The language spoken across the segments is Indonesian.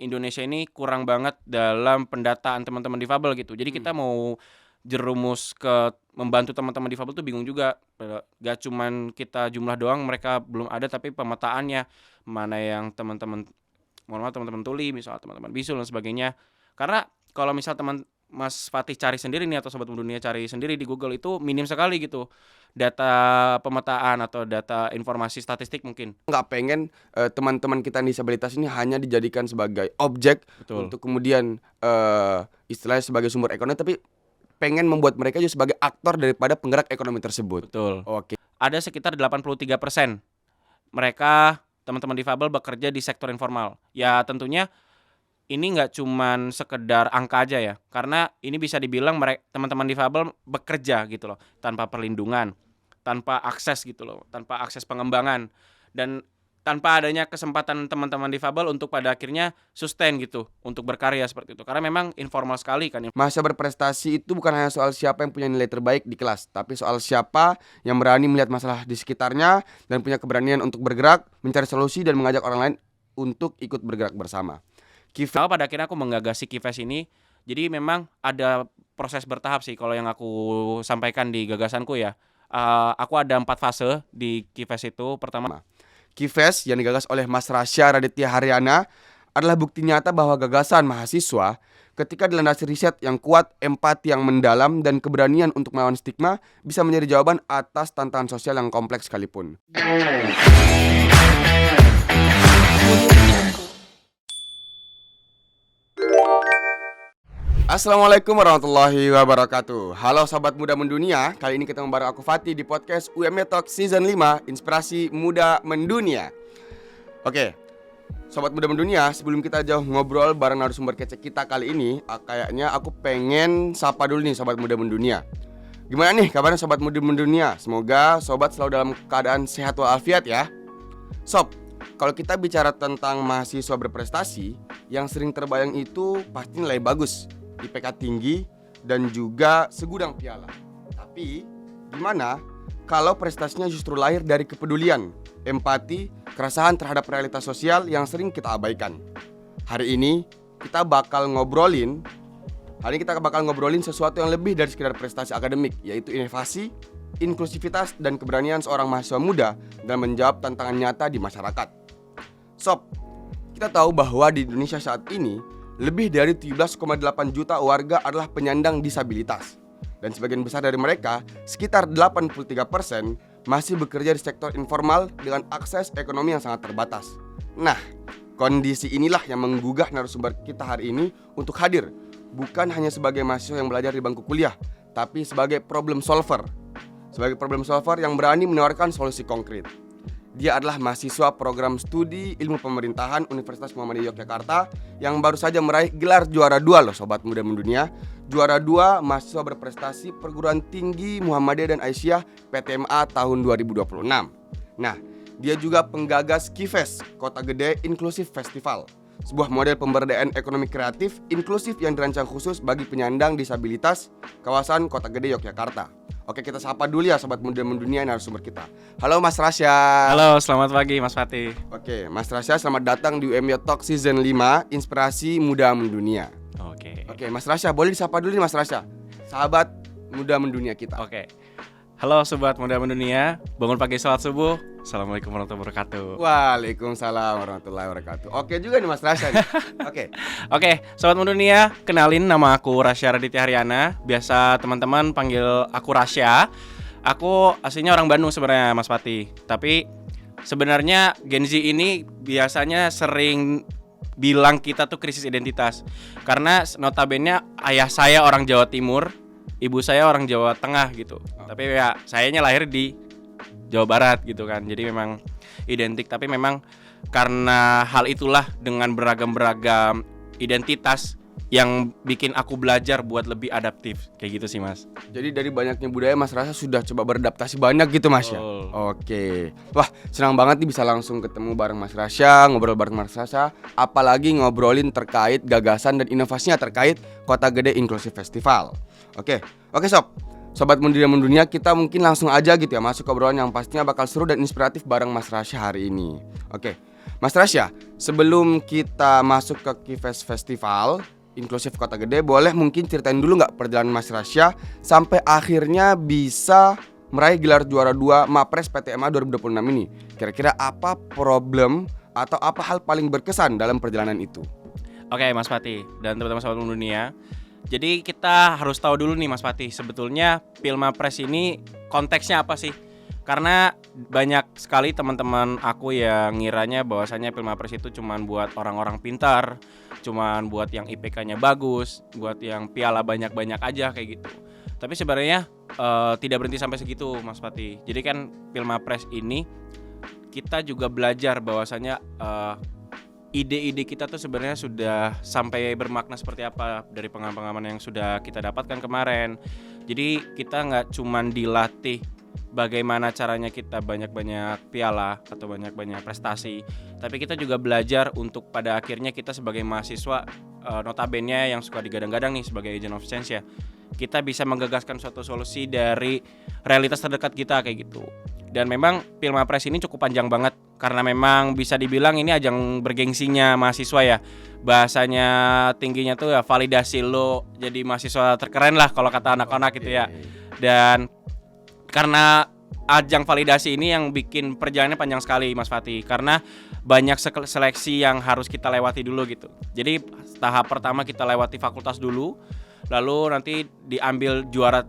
Indonesia ini kurang banget dalam pendataan teman-teman difabel gitu. Jadi kita mau jerumus ke membantu teman-teman difabel tuh bingung juga. Gak cuman kita jumlah doang mereka belum ada, tapi pemetaannya mana yang teman-teman, mohon maaf teman-teman tuli, misal teman-teman bisul dan sebagainya. Karena kalau misal teman Mas Fatih cari sendiri nih atau Sobat Dunia cari sendiri di Google itu minim sekali gitu data pemetaan atau data informasi statistik mungkin. Nggak pengen teman-teman kita disabilitas ini hanya dijadikan sebagai objek Betul. untuk kemudian istilahnya sebagai sumber ekonomi, tapi pengen membuat mereka juga sebagai aktor daripada penggerak ekonomi tersebut. Betul. Oke. Ada sekitar 83% mereka teman-teman difabel bekerja di sektor informal. Ya tentunya ini nggak cuman sekedar angka aja ya, karena ini bisa dibilang teman-teman difabel bekerja gitu loh, tanpa perlindungan, tanpa akses gitu loh, tanpa akses pengembangan, dan tanpa adanya kesempatan teman-teman difabel untuk pada akhirnya sustain gitu, untuk berkarya seperti itu. Karena memang informal sekali kan. Masa berprestasi itu bukan hanya soal siapa yang punya nilai terbaik di kelas, tapi soal siapa yang berani melihat masalah di sekitarnya dan punya keberanian untuk bergerak, mencari solusi dan mengajak orang lain untuk ikut bergerak bersama. Pada akhirnya aku menggagasi Kifes ini. Jadi memang ada proses bertahap sih kalau yang aku sampaikan di gagasanku ya. Aku ada 4 fase di Kifes itu. Pertama, Kifes yang digagas oleh Mas Rasya Raditya Haryana adalah bukti nyata bahwa gagasan mahasiswa ketika dilandasi riset yang kuat, empati yang mendalam, dan keberanian untuk melawan stigma bisa menjadi jawaban atas tantangan sosial yang kompleks sekalipun. Assalamualaikum warahmatullahi wabarakatuh. Halo Sobat Muda Mendunia. Kali ini ketemu bareng aku Fatih di podcast UMY Talk Season 5, Inspirasi Muda Mendunia. Oke, Sobat Muda Mendunia, sebelum kita jauh ngobrol bareng narasumber kece kita kali ini, kayaknya aku pengen sapa dulu nih Sobat Muda Mendunia. Gimana nih kabarnya Sobat Muda Mendunia? Semoga Sobat selalu dalam keadaan sehat walafiat ya. Sob, kalau kita bicara tentang mahasiswa berprestasi, yang sering terbayang itu pasti nilai bagus, IPK tinggi, dan juga segudang piala. Tapi gimana kalau prestasinya justru lahir dari kepedulian, empati, keresahan terhadap realitas sosial yang sering kita abaikan? Hari ini kita bakal ngobrolin sesuatu yang lebih dari sekedar prestasi akademik, yaitu inovasi, inklusivitas, dan keberanian seorang mahasiswa muda dalam menjawab tantangan nyata di masyarakat. Sob, kita tahu bahwa di Indonesia saat ini lebih dari 17,8 juta warga adalah penyandang disabilitas. Dan sebagian besar dari mereka, sekitar 83%, masih bekerja di sektor informal dengan akses ekonomi yang sangat terbatas. Nah, kondisi inilah yang menggugah narasumber kita hari ini untuk hadir, bukan hanya sebagai mahasiswa yang belajar di bangku kuliah, tapi sebagai problem solver. Sebagai problem solver yang berani menawarkan solusi konkret. Dia adalah mahasiswa program studi ilmu pemerintahan Universitas Muhammadiyah Yogyakarta yang baru saja meraih gelar juara 2 loh Sobat Muda Mendunia. Juara 2 mahasiswa berprestasi perguruan tinggi Muhammadiyah dan Aisyah PTMA tahun 2026. Nah, dia juga penggagas Kifes, Kota Gede Inclusive Festival, sebuah model pemberdayaan ekonomi kreatif inklusif yang dirancang khusus bagi penyandang disabilitas kawasan Kota Gede Yogyakarta. Oke, kita sapa dulu ya Sobat Muda Mendunia narasumber kita. Halo Mas Rasya. halo, selamat pagi Mas Fatih. Oke, Mas Rasya selamat datang di UMY Talk Season 5, Inspirasi Muda Mendunia. Oke, Mas Rasya, boleh disapa dulu nih Mas Rasya, sahabat Muda Mendunia kita. Oke. Halo Sobat Muda Mendunia, bangun pagi salat subuh. Assalamualaikum warahmatullahi wabarakatuh. Waalaikumsalam warahmatullahi wabarakatuh. Oke juga nih Mas Rasya nih. Oke, Sobat Mendunia, kenalin nama aku Rasya Raditya Haryana. Biasa teman-teman panggil aku Rasya. Aku aslinya orang Bandung sebenarnya Mas Fatih. Tapi sebenarnya Gen Z ini biasanya sering bilang kita tuh krisis identitas. Karena notabene ayah saya orang Jawa Timur, ibu saya orang Jawa Tengah gitu. Tapi ya sayanya lahir di Jawa Barat gitu kan. Jadi memang identik, tapi memang karena hal itulah dengan beragam-beragam identitas yang bikin aku belajar buat lebih adaptif. Kayak gitu sih Mas. Jadi dari banyaknya budaya Mas Rasya sudah coba beradaptasi banyak gitu Mas ya. Oke. Wah, senang banget nih bisa langsung ketemu bareng Mas Rasya, ngobrol bareng Mas Rasya, apalagi ngobrolin terkait gagasan dan inovasinya terkait Kota Gede Inclusive Festival. Oke Sobat Muda Mendunia, kita mungkin langsung aja gitu ya masuk ke obrolan yang pastinya bakal seru dan inspiratif bareng Mas Rasya hari ini. Oke, Mas Rasya, sebelum kita masuk ke Kifes Festival Inklusif Kota Gede, boleh mungkin ceritain dulu nggak perjalanan Mas Rasya sampai akhirnya bisa meraih gelar juara 2 Mapres PTMA 2026 ini. Kira-kira apa problem atau apa hal paling berkesan dalam perjalanan itu? Oke, Mas Fatih dan teman-teman Sobat Muda Dunia. Jadi kita harus tahu dulu nih Mas Fatih, sebetulnya Pilmapres ini konteksnya apa sih? Karena banyak sekali teman-teman aku yang ngiranya bahwasanya Pilmapres itu cuman buat orang-orang pintar, cuman buat yang IPK-nya bagus, buat yang piala banyak-banyak aja kayak gitu. Tapi sebenarnya tidak berhenti sampai segitu Mas Fatih. Jadi kan Pilmapres ini kita juga belajar bahwasanya ide-ide kita tuh sebenarnya sudah sampai bermakna seperti apa dari pengalaman yang sudah kita dapatkan kemarin. Jadi kita nggak cuman dilatih bagaimana caranya kita banyak-banyak piala atau banyak-banyak prestasi, tapi kita juga belajar untuk pada akhirnya kita sebagai mahasiswa notabene yang suka digadang-gadang nih sebagai agent of change ya, kita bisa menggagaskan suatu solusi dari realitas terdekat kita kayak gitu. Dan memang Pilmapres ini cukup panjang banget karena memang bisa dibilang ini ajang bergengsinya mahasiswa ya. Bahasanya tingginya tuh ya validasi lo jadi mahasiswa terkeren lah kalau kata anak-anak gitu ya. Dan karena ajang validasi ini yang bikin perjalanannya panjang sekali Mas Fatih, karena banyak seleksi yang harus kita lewati dulu gitu. Jadi tahap pertama kita lewati fakultas dulu, lalu nanti diambil 3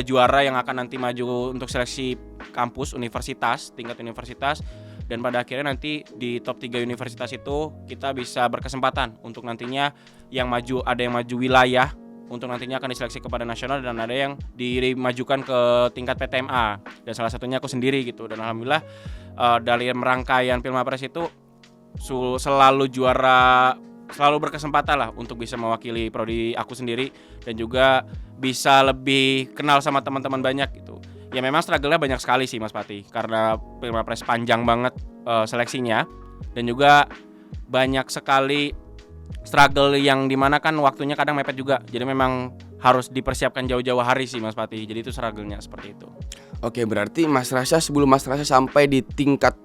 juara yang akan nanti maju untuk seleksi kampus, universitas, tingkat universitas. Dan pada akhirnya nanti di top 3 universitas itu kita bisa berkesempatan untuk nantinya yang maju, ada yang maju wilayah untuk nantinya akan diseleksi kepada nasional, dan ada yang dimajukan ke tingkat PTMA, dan salah satunya aku sendiri gitu. Dan alhamdulillah dari rangkaian Pilmapres itu selalu juara, selalu berkesempatan lah untuk bisa mewakili prodi aku sendiri dan juga bisa lebih kenal sama teman-teman banyak gitu. Ya memang struggle-nya banyak sekali sih Mas Fatih, karena Pilmapres panjang banget seleksinya, dan juga banyak sekali struggle yang dimana kan waktunya kadang mepet juga. Jadi memang harus dipersiapkan jauh-jauh hari sih Mas Fatih. Jadi itu struggle-nya seperti itu. Oke, berarti Mas Rasya sebelum Mas Rasya sampai di tingkat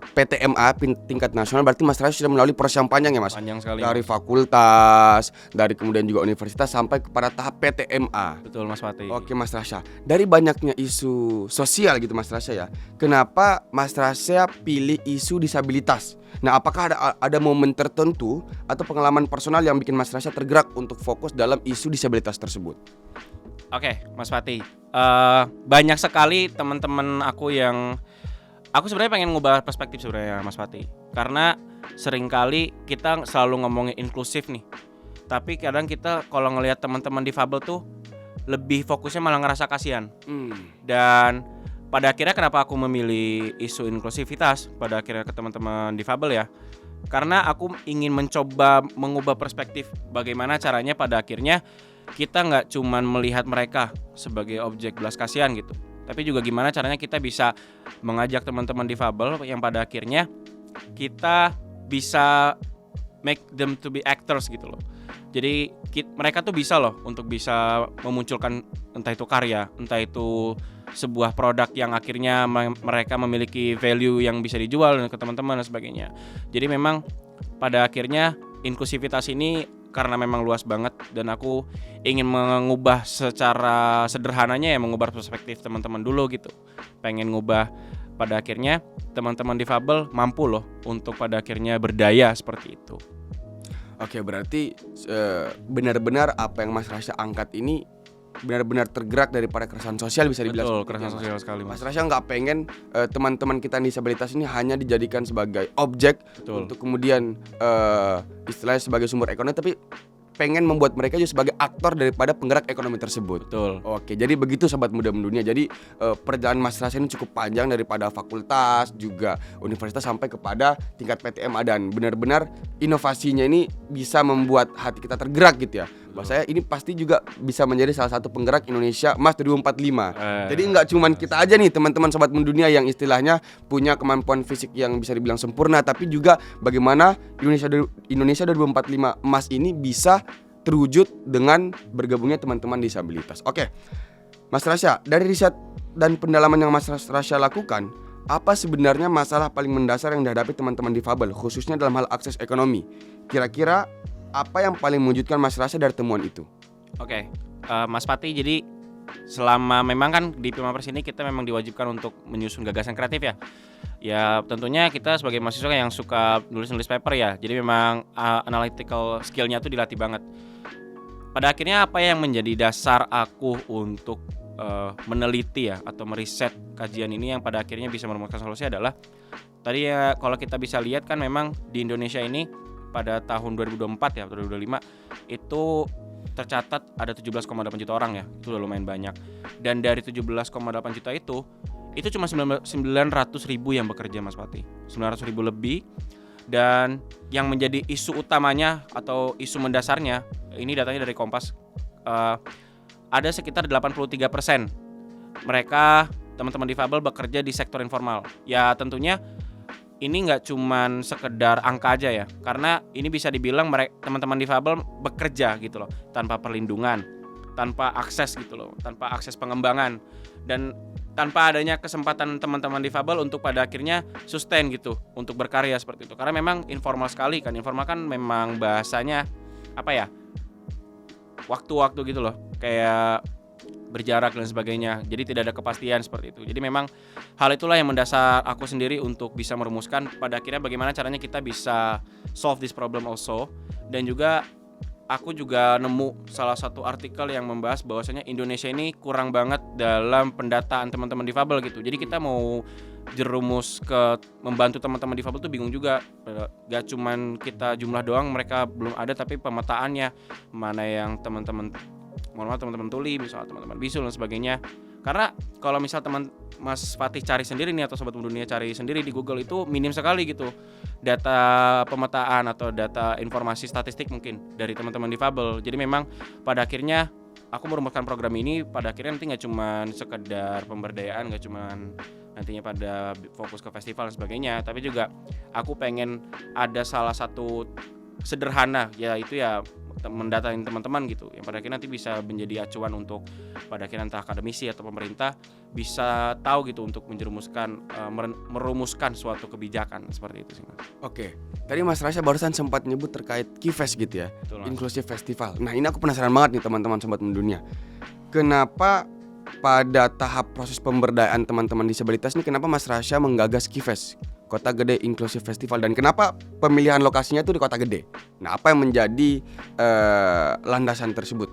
PTMA, tingkat nasional, berarti Mas Rasya sudah melalui proses yang panjang ya Mas? Panjang sekali. Dari fakultas, dari kemudian juga universitas sampai kepada tahap PTMA. Betul Mas Fatih. Oke Mas Rasya, dari banyaknya isu sosial gitu Mas Rasya ya, kenapa Mas Rasya pilih isu disabilitas? Nah, apakah ada momen tertentu atau pengalaman personal yang bikin Mas Rasya tergerak untuk fokus dalam isu disabilitas tersebut? Oke, Mas Fatih. Banyak sekali teman-teman aku yang aku sebenarnya pengen ngubah perspektif sebenarnya Mas Fatih. Karena seringkali kita selalu ngomongin inklusif nih. Tapi kadang kita kalau ngelihat teman-teman difabel tuh lebih fokusnya malah ngerasa kasihan. Dan pada akhirnya kenapa aku memilih isu inklusivitas pada akhirnya ke teman-teman difabel ya, karena aku ingin mencoba mengubah perspektif bagaimana caranya pada akhirnya kita nggak cuman melihat mereka sebagai objek belas kasihan gitu, tapi juga gimana caranya kita bisa mengajak teman-teman difabel yang pada akhirnya kita bisa make them to be actors gitu loh. Jadi mereka tuh bisa loh untuk bisa memunculkan entah itu karya, entah itu sebuah produk yang akhirnya mereka memiliki value yang bisa dijual ke teman-teman dan sebagainya. Jadi memang pada akhirnya inklusivitas ini karena memang luas banget, dan aku ingin mengubah secara sederhananya ya, mengubah perspektif teman-teman dulu gitu. Pengen ngubah pada akhirnya teman-teman difabel mampu loh untuk pada akhirnya berdaya seperti itu. Oke, berarti benar-benar apa yang Mas Rasya angkat ini benar-benar tergerak daripada keresahan sosial, bisa dibilang. Betul, keresahan sosial sekali Mas Rasya nggak pengen teman-teman kita disabilitas ini hanya dijadikan sebagai objek. Betul. Untuk kemudian istilahnya sebagai sumber ekonomi, tapi pengen membuat mereka juga sebagai aktor daripada penggerak ekonomi tersebut. Betul. Oke, jadi begitu Sobat Muda Mendunia. Jadi perjalanan Mas Rasya ini cukup panjang daripada fakultas juga universitas sampai kepada tingkat PTMA, dan benar-benar inovasinya ini bisa membuat hati kita tergerak gitu ya. Bahwasanya ini pasti juga bisa menjadi salah satu penggerak Indonesia Emas 2045. Jadi nggak cuman kita aja nih teman-teman Sobat Mendunia yang istilahnya punya kemampuan fisik yang bisa dibilang sempurna, tapi juga bagaimana Indonesia 2045 Emas ini bisa terwujud dengan bergabungnya teman-teman disabilitas. Oke, Mas Rasya, dari riset dan pendalaman yang Mas Rasya lakukan, Apa sebenarnya masalah paling mendasar yang dihadapi teman-teman difabel, khususnya dalam hal akses ekonomi? Kira-kira apa yang paling mewujudkan Mas Rasya dari temuan itu? Oke, Mas Pati, jadi selama memang kan di Pilmapres ini kita memang diwajibkan untuk menyusun gagasan kreatif ya. Ya tentunya kita sebagai mahasiswa yang suka nulis-nulis paper ya, jadi memang analytical skill-nya tuh dilatih banget. Pada akhirnya apa yang menjadi dasar aku untuk meneliti ya atau meriset kajian ini yang pada akhirnya bisa menemukan solusi adalah tadi ya, kalau kita bisa lihat kan memang di Indonesia ini pada tahun 2024 ya atau 2025 itu tercatat ada 17,8 juta orang ya, itu udah lumayan banyak. Dan dari 17,8 juta itu cuma 900 ribu yang bekerja Mas Pati, 900 ribu lebih. Dan yang menjadi isu utamanya atau isu mendasarnya, ini datanya dari Kompas, ada sekitar 83% mereka teman-teman difabel bekerja di sektor informal. Ya tentunya ini nggak cuman sekedar angka aja ya, karena ini bisa dibilang mereka teman-teman difabel bekerja gitu loh, tanpa perlindungan, tanpa akses gitu loh, tanpa akses pengembangan, dan tanpa adanya kesempatan teman-teman difabel untuk pada akhirnya sustain gitu, untuk berkarya seperti itu. Karena memang informal sekali kan, informal kan memang bahasanya apa ya, waktu-waktu gitu loh, kayak berjarak dan sebagainya. Jadi tidak ada kepastian seperti itu. Jadi memang hal itulah yang mendasar aku sendiri untuk bisa merumuskan pada akhirnya bagaimana caranya kita bisa solve this problem also. Dan juga aku juga nemu salah satu artikel yang membahas bahwasanya Indonesia ini kurang banget dalam pendataan teman-teman difabel gitu. Jadi kita mau jerumus ke membantu teman-teman difabel tuh bingung juga. Gak cuman kita jumlah doang mereka belum ada, tapi pemetaannya mana yang teman-teman tuli, misalnya teman-teman bisul dan sebagainya. Karena kalau misal teman Mas Fatih cari sendiri nih atau Sobat Dunia cari sendiri di Google itu minim sekali gitu data pemetaan atau data informasi statistik mungkin dari teman-teman difabel. Jadi memang pada akhirnya aku merumuskan program ini pada akhirnya nanti nggak cuma sekedar pemberdayaan, nggak cuma nantinya pada fokus ke festival dan sebagainya, tapi juga aku pengen ada salah satu sederhana, yaitu ya mendatain teman-teman gitu, yang pada akhirnya nanti bisa menjadi acuan untuk pada akhirnya entah akademisi atau pemerintah bisa tahu gitu untuk merumuskan suatu kebijakan seperti itu sih Mas. Oke, tadi Mas Rasya barusan sempat nyebut terkait Kifest gitu ya, Betul, Inclusive Festival. Nah ini aku penasaran banget nih teman-teman Sobat Mendunia, kenapa pada tahap proses pemberdayaan teman-teman disabilitas ini kenapa Mas Rasya menggagas Kifest, Kota Gede Inclusive Festival, dan kenapa pemilihan lokasinya tuh di Kota Gede? Nah, apa yang menjadi landasan tersebut?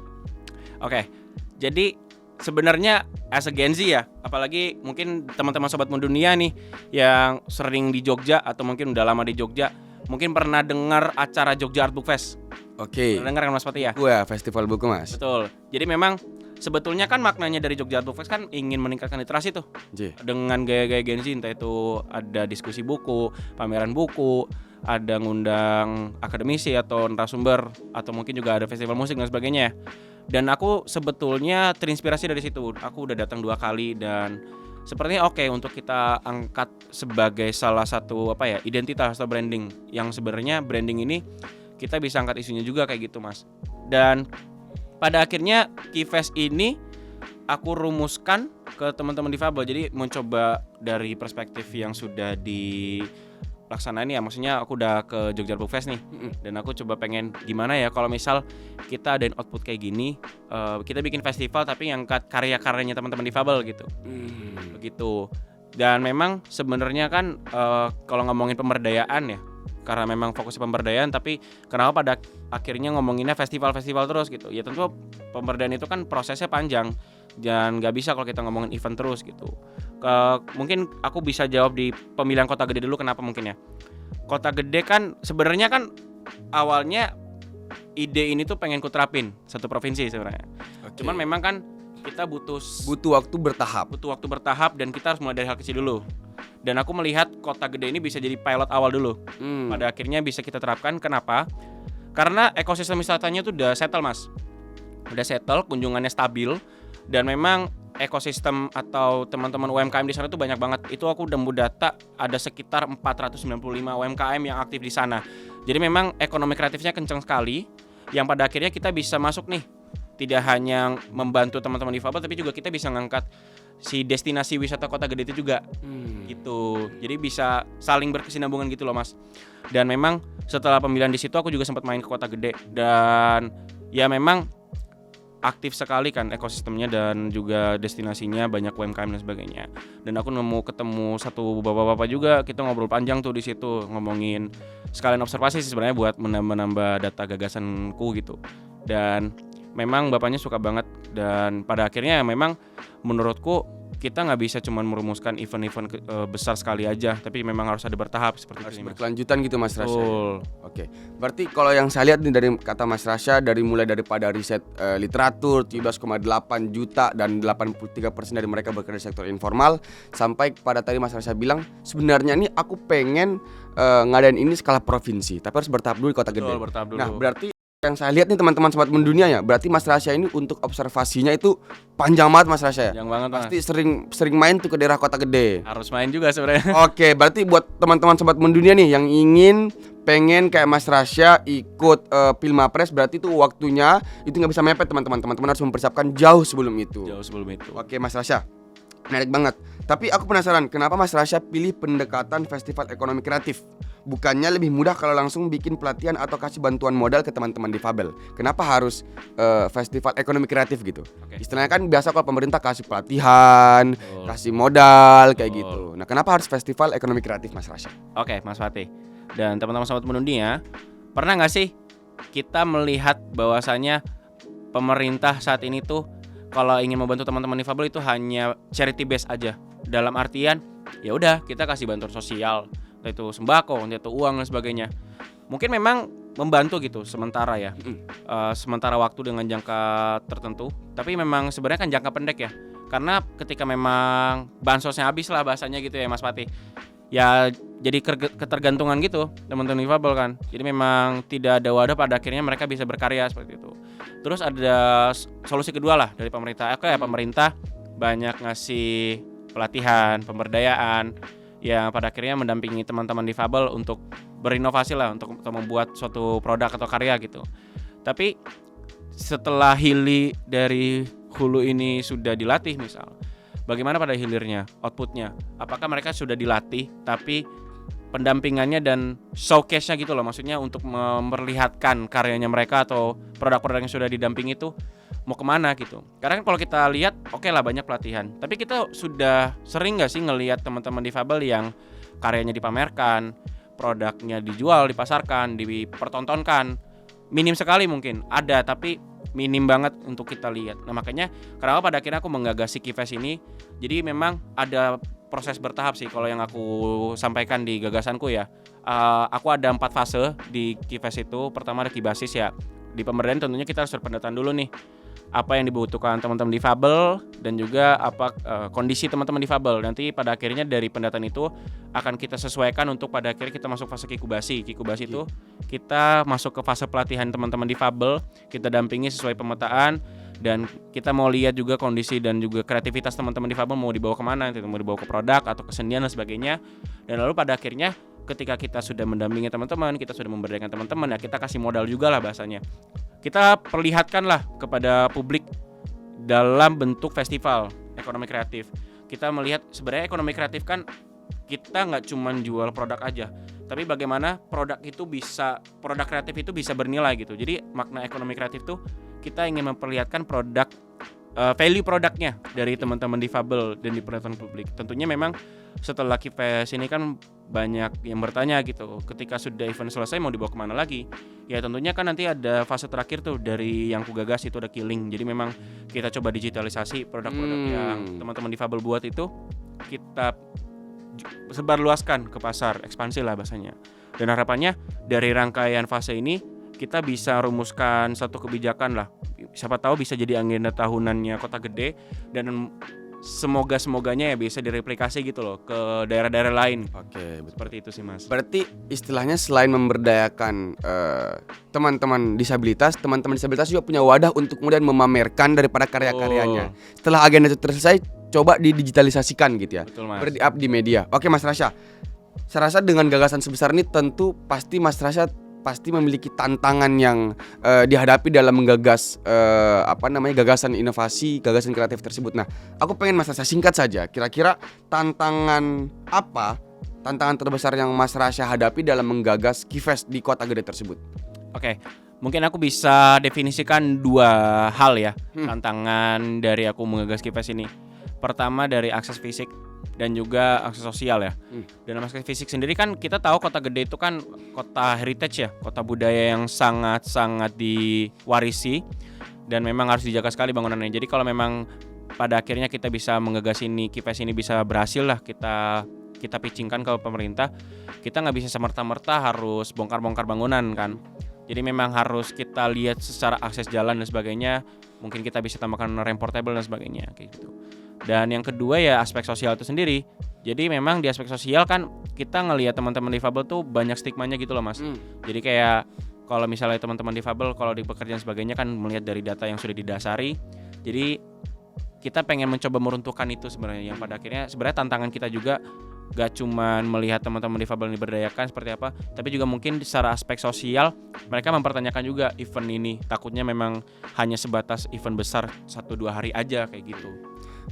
Oke, jadi sebenarnya as a Gen Z ya, apalagi mungkin teman-teman Sobat Mendunia nih yang sering di Jogja atau mungkin udah lama di Jogja, mungkin pernah dengar acara Jogja Art Book Fest. Oke. Pernah dengar kan Mas Pati ya? Ya, festival buku Mas. Betul. Jadi memang sebetulnya kan maknanya dari Jogja Art Book Fest kan ingin meningkatkan literasi tuh. Dengan gaya-gaya Gen Z, entah itu ada diskusi buku, pameran buku, ada ngundang akademisi atau narasumber, atau mungkin juga ada festival musik dan sebagainya. Dan aku sebetulnya terinspirasi dari situ. Aku udah datang 2 kali dan sepertinya oke untuk kita angkat sebagai salah satu identitas atau branding, yang sebenarnya branding ini kita bisa angkat isunya juga kayak gitu Mas. Dan pada akhirnya Kifest ini aku rumuskan ke teman-teman difabel. Jadi mencoba dari perspektif yang sudah dilaksanain ya, maksudnya aku udah ke Jogja Book Fest nih, dan aku coba pengen gimana ya kalau misal kita adain output kayak gini, kita bikin festival tapi ngangkat karya-karyanya teman-teman difabel gitu. Begitu. Dan memang sebenarnya kan kalau ngomongin pemberdayaan ya, karena memang fokusnya pemberdayaan, tapi kenapa pada akhirnya ngomonginnya festival-festival terus gitu. Ya tentu pemberdayaan itu kan prosesnya panjang dan gak bisa kalau kita ngomongin event terus gitu. Mungkin aku bisa jawab di pemilihan Kota Gede dulu, kenapa mungkin ya. Kota Gede kan sebenarnya kan awalnya ide ini tuh pengen kuterapin satu provinsi sebenarnya. Cuman memang kan kita butuh waktu bertahap dan kita harus mulai dari hal kecil dulu. Dan aku melihat Kota Gede ini bisa jadi pilot awal dulu. Pada akhirnya bisa kita terapkan. Kenapa? Karena ekosistem wisatanya tuh udah settle Mas. Udah settle, kunjungannya stabil, dan memang ekosistem atau teman-teman UMKM di sana tuh banyak banget. Itu aku udah data ada sekitar 495 UMKM yang aktif di sana. Jadi memang ekonomi kreatifnya kencang sekali, yang pada akhirnya kita bisa masuk nih. Tidak hanya membantu teman-teman difabel, tapi juga kita bisa ngangkat si destinasi wisata Kota Gede itu juga gitu. Jadi bisa saling berkesinambungan gitu loh Mas. Dan memang setelah pemilihan di situ aku juga sempat main ke Kota Gede dan ya memang aktif sekali kan ekosistemnya dan juga destinasinya, banyak UMKM dan sebagainya. Dan aku ketemu satu bapak-bapak juga, kita ngobrol panjang tuh di situ, ngomongin sekalian observasi sih sebenarnya buat menambah data gagasanku gitu. Dan memang bapaknya suka banget dan pada akhirnya memang menurutku kita nggak bisa cuma merumuskan event-event besar sekali aja, tapi memang harus ada bertahap seperti Harus itu Mas. berkelanjutan gitu Mas Rasya. Betul. Oke, berarti kalau yang saya lihat nih dari kata Mas Rasya, mulai daripada riset literatur 17,8 juta dan 83% dari mereka bekerja di sektor informal, sampai kepada tadi Mas Rasya bilang sebenarnya nih aku pengen ngadain ini skala provinsi, tapi harus bertahap dulu di Kota Gede. Betul, bertahap dulu. Nah, berarti yang saya lihat nih teman-teman sobat mendunia ya, berarti Mas Rasya ini untuk observasinya itu panjang banget Mas Rasya. Yang banget Mas. Pasti sering main tuh ke daerah Kota Gede. Harus main juga sebenarnya. Oke, berarti buat teman-teman sobat mendunia nih yang pengen kayak Mas Rasya ikut Pilmapres, berarti tuh waktunya itu nggak bisa mepet teman-teman. Teman-teman harus mempersiapkan jauh sebelum itu. Oke Mas Rasya, menarik banget. Tapi aku penasaran, kenapa Mas Rasya pilih pendekatan festival ekonomi kreatif? Bukannya lebih mudah kalau langsung bikin pelatihan atau kasih bantuan modal ke teman-teman difabel? Kenapa harus festival ekonomi kreatif gitu? Oke. Istilahnya kan biasa kalau pemerintah kasih pelatihan, kasih modal kayak gitu. Nah, kenapa harus festival ekonomi kreatif Mas Rasya? Oke, Mas Fatih. Dan teman-teman sobat mendunia, pernah nggak sih kita melihat bahwasanya pemerintah saat ini tuh kalau ingin membantu teman-teman difabel itu hanya charity base aja. Dalam artian, ya udah kita kasih bantuan sosial, entah itu sembako, entah itu uang dan sebagainya. Mungkin memang membantu gitu sementara ya, sementara waktu dengan jangka tertentu. Tapi memang sebenarnya kan jangka pendek ya. Karena ketika memang bansosnya habis lah bahasanya gitu ya Mas Fatih. Ya jadi ketergantungan gitu teman-teman difabel kan. Jadi memang tidak ada wadah, pada akhirnya mereka bisa berkarya seperti itu. Terus ada solusi kedua lah dari pemerintah. Pemerintah banyak ngasih pelatihan, pemberdayaan yang pada akhirnya mendampingi teman-teman difabel untuk berinovasi lah, untuk membuat suatu produk atau karya gitu. Tapi setelah hili dari hulu ini sudah dilatih misal, bagaimana pada hilirnya, outputnya? Apakah mereka sudah dilatih tapi pendampingannya dan showcase-nya gitu loh, maksudnya untuk memperlihatkan karyanya mereka atau produk-produk yang sudah didampingi itu mau kemana gitu. Karena kan kalau kita lihat oke lah banyak pelatihan, tapi kita sudah sering gak sih ngelihat teman-teman difabel yang karyanya dipamerkan, produknya dijual, dipasarkan, dipertontonkan. Minim sekali mungkin ada, tapi minim banget untuk kita lihat. Nah makanya kenapa pada akhirnya aku menggagas si Kifes ini. Jadi memang ada proses bertahap sih kalau yang aku sampaikan di gagasanku ya. Aku ada 4 fase di Kifes itu. Pertama ada Kibasis ya. Di pemberdayaan tentunya kita harus berpendataan dulu nih, apa yang dibutuhkan teman-teman difabel dan juga apa kondisi teman-teman difabel. Nanti pada akhirnya dari pendataan itu akan kita sesuaikan untuk pada akhirnya kita masuk fase Kikubasi. Kikubasi itu kita masuk ke fase pelatihan teman-teman difabel, kita dampingi sesuai pemetaan dan kita mau lihat juga kondisi dan juga kreativitas teman-teman difabel mau dibawa kemana, mau dibawa ke produk atau kesenian dan sebagainya. Dan lalu pada akhirnya ketika kita sudah mendampingi teman-teman, kita sudah memberdayakan teman-teman, ya kita kasih modal juga lah bahasanya. Kita perlihatkanlah kepada publik dalam bentuk festival ekonomi kreatif. Kita melihat sebenarnya ekonomi kreatif kan kita nggak cuma jual produk aja, tapi bagaimana produk kreatif itu bisa bernilai gitu. Jadi makna ekonomi kreatif tuh kita ingin memperlihatkan produk, value produknya dari teman-teman difabel dan diperlihatkan publik. Tentunya memang setelah Kifes ini kan banyak yang bertanya gitu, ketika sudah event selesai mau dibawa kemana lagi? Ya tentunya kan nanti ada fase terakhir tuh dari yang kugagas itu ada killing. Jadi memang kita coba digitalisasi produk-produk yang teman-teman difabel buat itu, kita sebarluaskan ke pasar, ekspansi lah bahasanya. Dan harapannya dari rangkaian fase ini kita bisa rumuskan satu kebijakan lah. Siapa tahu bisa jadi agenda tahunannya Kota Gede dan semoganya ya bisa direplikasi gitu loh ke daerah-daerah lain. Oke, betul. Seperti itu sih Mas. Berarti istilahnya selain memberdayakan teman-teman disabilitas juga punya wadah untuk kemudian memamerkan daripada karya-karyanya. Setelah agenda itu selesai, coba didigitalisasikan gitu ya. Betul, Mas. Ber-up di media. Oke Mas Rasya, saya rasa dengan gagasan sebesar ini tentu pasti Mas Rasya pasti memiliki tantangan yang dihadapi dalam menggagas gagasan inovasi, gagasan kreatif tersebut. Nah, aku pengen Mas Rasya singkat saja. Kira-kira tantangan terbesar yang Mas Rasya hadapi dalam menggagas Keyfest di Kota Gede tersebut? Oke, mungkin aku bisa definisikan 2 hal ya tantangan dari aku menggagas Keyfest ini. Pertama dari akses fisik dan juga akses sosial ya. Dalam akses fisik sendiri kan kita tahu Kota Gede itu kan kota heritage ya, kota budaya yang sangat-sangat diwarisi dan memang harus dijaga sekali bangunannya. Jadi kalau memang pada akhirnya kita bisa menggagas ini, Keyfest ini bisa berhasil lah, kita pitchingkan ke pemerintah, kita nggak bisa semerta-merta harus bongkar-bongkar bangunan kan. Jadi memang harus kita lihat secara akses jalan dan sebagainya. Mungkin kita bisa tambahkan ramp portable dan sebagainya kayak gitu. Dan yang kedua ya aspek sosial itu sendiri. Jadi memang di aspek sosial kan kita ngelihat teman-teman difabel tuh banyak stigmanya gitu loh Mas. Jadi kayak kalau misalnya teman-teman difabel kalau di pekerjaan sebagainya kan melihat dari data yang sudah didasari. Jadi kita pengen mencoba meruntuhkan itu sebenarnya, yang pada akhirnya sebenarnya tantangan kita juga gak cuman melihat teman-teman difabel ini berdayakan seperti apa, tapi juga mungkin secara aspek sosial mereka mempertanyakan juga event ini. Takutnya memang hanya sebatas event besar 1-2 hari aja kayak gitu.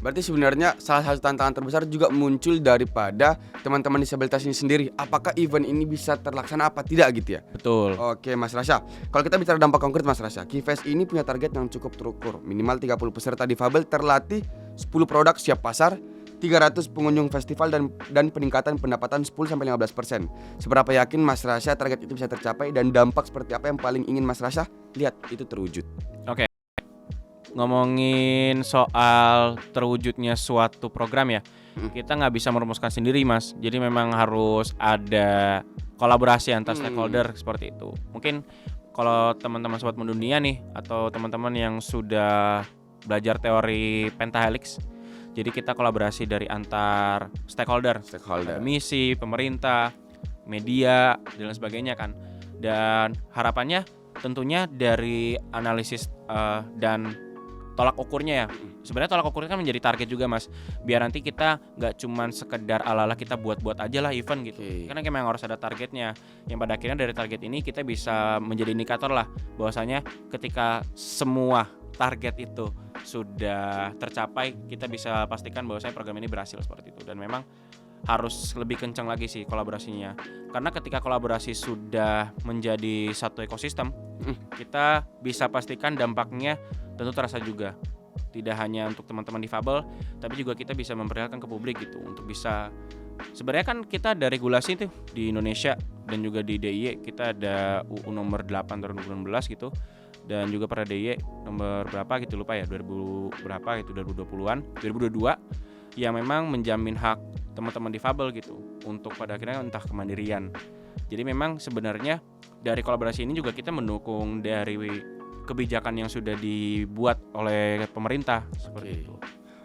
Berarti sebenarnya salah satu tantangan terbesar juga muncul daripada teman-teman disabilitas ini sendiri. Apakah event ini bisa terlaksana apa tidak gitu ya? Betul. Oke Mas Rasya, kalau kita bicara dampak konkret Mas Rasya, Keyfest ini punya target yang cukup terukur. Minimal 30 peserta difabel terlatih, 10 produk siap pasar, 300 pengunjung festival dan peningkatan pendapatan 10-15%. Seberapa yakin Mas Rasya target itu bisa tercapai dan dampak seperti apa yang paling ingin Mas Rasya lihat itu terwujud? Oke. Ngomongin soal terwujudnya suatu program ya, kita nggak bisa merumuskan sendiri Mas. Jadi memang harus ada kolaborasi antar stakeholder seperti itu. Mungkin kalau teman-teman Sobat Mendunia nih, atau teman-teman yang sudah belajar teori pentahelix, jadi kita kolaborasi dari antar stakeholder. Akademisi, pemerintah, media, dan lain sebagainya kan. Dan harapannya tentunya dari analisis dan tolak ukurnya ya. Sebenarnya tolak ukurnya kan menjadi target juga Mas. Biar nanti kita nggak cuman sekedar ala-ala kita buat-buat aja lah event gitu. Karena memang harus ada targetnya. Yang pada akhirnya dari target ini kita bisa menjadi indikator lah bahwasanya ketika semua target itu sudah tercapai, kita bisa pastikan bahwasanya program ini berhasil seperti itu. Dan memang harus lebih kencang lagi sih kolaborasinya. Karena ketika kolaborasi sudah menjadi satu ekosistem, kita bisa pastikan dampaknya tentu terasa juga. Tidak hanya untuk teman-teman difabel, tapi juga kita bisa memperlihatkan ke publik gitu, untuk bisa, sebenarnya kan kita ada regulasi tuh di Indonesia dan juga di DIY kita ada UU nomor 8 tahun 2016 gitu, dan juga pada DIY nomor berapa gitu lupa ya, 2000 berapa gitu, 2020-an 2022, yang memang menjamin hak teman-teman difabel gitu untuk pada akhirnya entah kemandirian. Jadi memang sebenarnya dari kolaborasi ini juga kita mendukung dari kebijakan yang sudah dibuat oleh pemerintah seperti itu.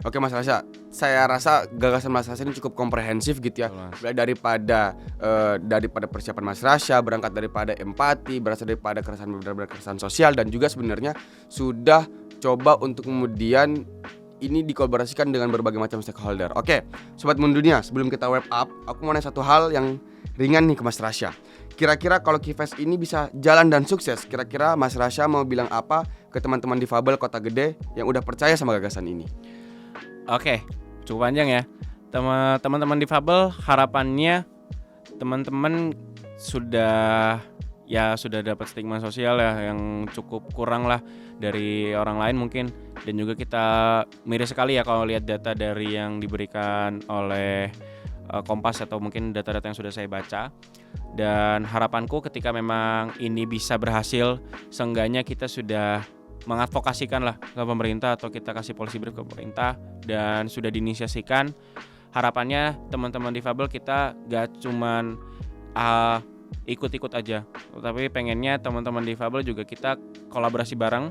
Oke Mas Rasya, saya rasa gagasan Mas Rasya ini cukup komprehensif gitu ya. Daripada persiapan Mas Rasya, berangkat daripada empati, berasal daripada keresahan sosial, dan juga sebenarnya sudah coba untuk kemudian ini dikolaborasikan dengan berbagai macam stakeholder. Oke, Sobat Mendunia, sebelum kita wrap up, aku mau nanya satu hal yang ringan nih ke Mas Rasya. Kira-kira kalau Keyfest ini bisa jalan dan sukses, kira-kira Mas Rasya mau bilang apa ke teman-teman difabel Kota Gede yang udah percaya sama gagasan ini? Oke, cukup panjang ya. Teman-teman difabel, harapannya teman-teman sudah dapat stigma sosial ya yang cukup kurang lah dari orang lain mungkin. Dan juga kita miris sekali ya kalau lihat data dari yang diberikan oleh Kompas atau mungkin data-data yang sudah saya baca. Dan harapanku ketika memang ini bisa berhasil, seenggaknya kita sudah mengadvokasikan lah ke pemerintah, atau kita kasih policy brief ke pemerintah dan sudah diinisiasikan. Harapannya teman-teman difabel kita gak cuman ikut-ikut aja, tapi pengennya teman-teman difabel juga kita kolaborasi bareng,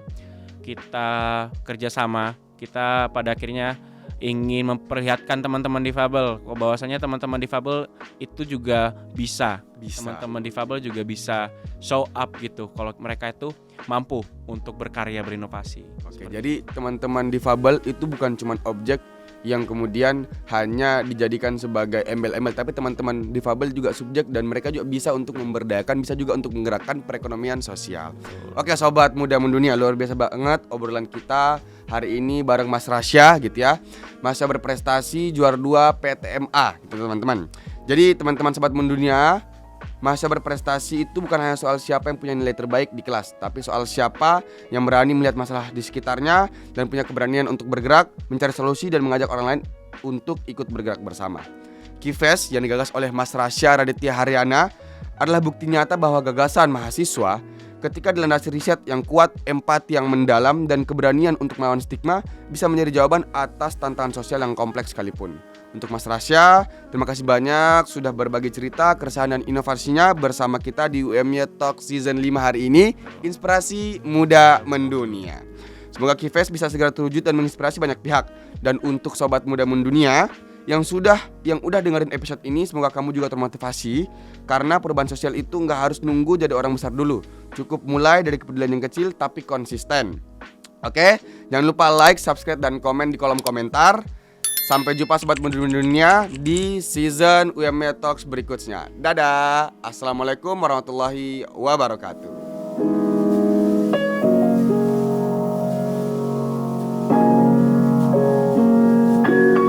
kita kerjasama, kita pada akhirnya ingin memperlihatkan teman-teman difabel bahwasanya teman-teman difabel itu juga bisa. Teman-teman difabel juga bisa show up gitu kalau mereka itu mampu untuk berkarya berinovasi. Oke, jadi teman-teman difabel itu bukan cuma objek yang kemudian hanya dijadikan sebagai embel-embel, tapi teman-teman difabel juga subjek dan mereka juga bisa untuk memberdayakan, bisa juga untuk menggerakkan perekonomian sosial. Oke sobat muda mendunia, luar biasa banget obrolan kita hari ini bareng Mas Rasya gitu ya. Mahasiswa berprestasi juara 2 PTMA gitu teman-teman. Jadi teman-teman sobat mendunia, mahasiswa berprestasi itu bukan hanya soal siapa yang punya nilai terbaik di kelas, tapi soal siapa yang berani melihat masalah di sekitarnya dan punya keberanian untuk bergerak, mencari solusi dan mengajak orang lain untuk ikut bergerak bersama. Kifes yang digagas oleh Mas Rasya Raditya Haryana adalah bukti nyata bahwa gagasan mahasiswa ketika dilandasi riset yang kuat, empati yang mendalam, dan keberanian untuk melawan stigma bisa menjadi jawaban atas tantangan sosial yang kompleks sekalipun. Untuk Mas Rasya, terima kasih banyak sudah berbagi cerita, keresahan dan inovasinya bersama kita di UMY Talk Season 5 hari ini, Inspirasi Muda Mendunia. Semoga Kifes bisa segera terwujud dan menginspirasi banyak pihak. Dan untuk sobat muda mendunia yang udah dengerin episode ini, semoga kamu juga termotivasi karena perubahan sosial itu nggak harus nunggu jadi orang besar dulu. Cukup mulai dari kepedulian yang kecil tapi konsisten. Oke, jangan lupa like, subscribe, dan komen di kolom komentar. Sampai jumpa sobat muda dunia di season UMY Talks berikutnya. Dadah. Assalamualaikum warahmatullahi wabarakatuh.